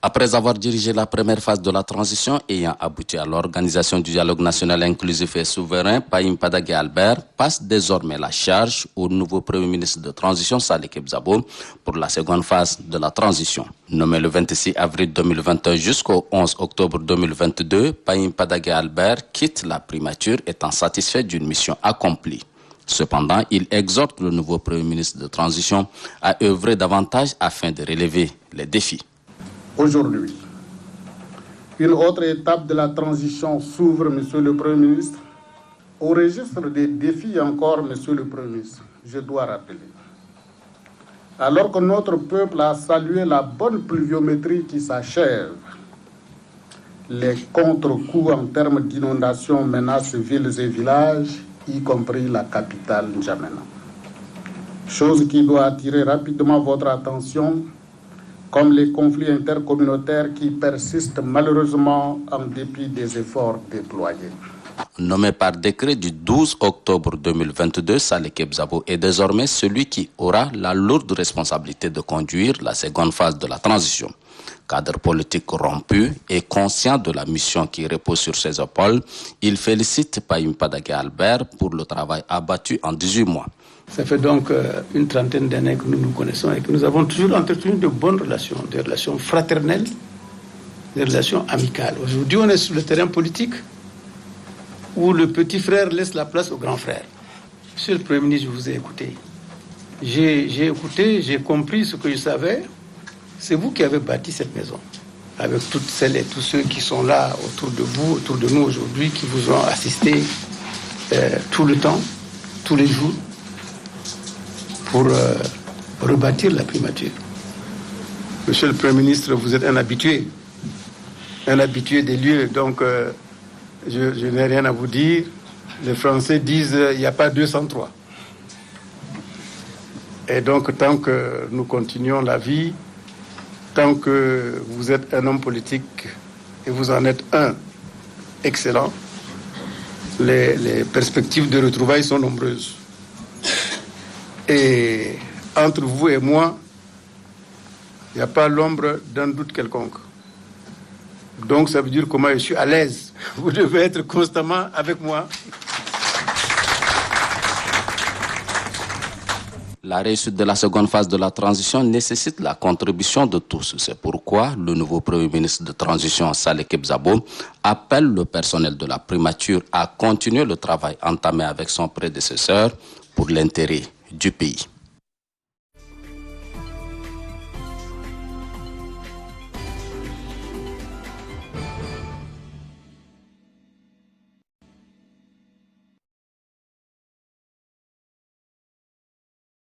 Après avoir dirigé la première phase de la transition ayant abouti à l'organisation du dialogue national inclusif et souverain, Payim Padagé Albert passe désormais la charge au nouveau Premier ministre de transition, Saleh Kebzabo, pour la seconde phase de la transition. Nommé le 26 avril 2021 jusqu'au 11 octobre 2022, Payim Padagé Albert quitte la primature étant satisfait d'une mission accomplie. Cependant, il exhorte le nouveau Premier ministre de transition à œuvrer davantage afin de relever les défis. Aujourd'hui, une autre étape de la transition s'ouvre, Monsieur le Premier ministre. Au registre des défis encore, Monsieur le Premier ministre, je dois rappeler. Alors que notre peuple a salué la bonne pluviométrie qui s'achève, les contre-coups en termes d'inondations menacent villes et villages, y compris la capitale N'Djamena. Chose qui doit attirer rapidement votre attention, comme les conflits intercommunautaires qui persistent malheureusement en dépit des efforts déployés. Nommé par décret du 12 octobre 2022, Saleh Kebzabo est désormais celui qui aura la lourde responsabilité de conduire la seconde phase de la transition. Cadre politique rompu et conscient de la mission qui repose sur ses épaules, il félicite Payim Padagé Albert pour le travail abattu en 18 mois. Ça fait donc une trentaine d'années que nous nous connaissons et que nous avons toujours entretenu de bonnes relations, des relations fraternelles, des relations amicales. Aujourd'hui, on est sur le terrain politique où le petit frère laisse la place au grand frère. Monsieur le Premier ministre, je vous ai écouté. J'ai écouté, j'ai compris ce que je savais. C'est vous qui avez bâti cette maison, avec toutes celles et tous ceux qui sont là autour de vous, autour de nous aujourd'hui, qui vous ont assisté tout le temps, tous les jours, pour rebâtir la primature. Monsieur le Premier ministre, vous êtes un habitué des lieux, donc je n'ai rien à vous dire. Les Français disent il n'y a pas 203. Et donc tant que nous continuons la vie, tant que vous êtes un homme politique et vous en êtes un excellent, les perspectives de retrouvailles sont nombreuses. Et entre vous et moi, il n'y a pas l'ombre d'un doute quelconque. Donc ça veut dire que moi je suis à l'aise. Vous devez être constamment avec moi. La réussite de la seconde phase de la transition nécessite la contribution de tous. C'est pourquoi le nouveau Premier ministre de transition, Saleh Kebzabo, appelle le personnel de la primature à continuer le travail entamé avec son prédécesseur pour l'intérêt du pays.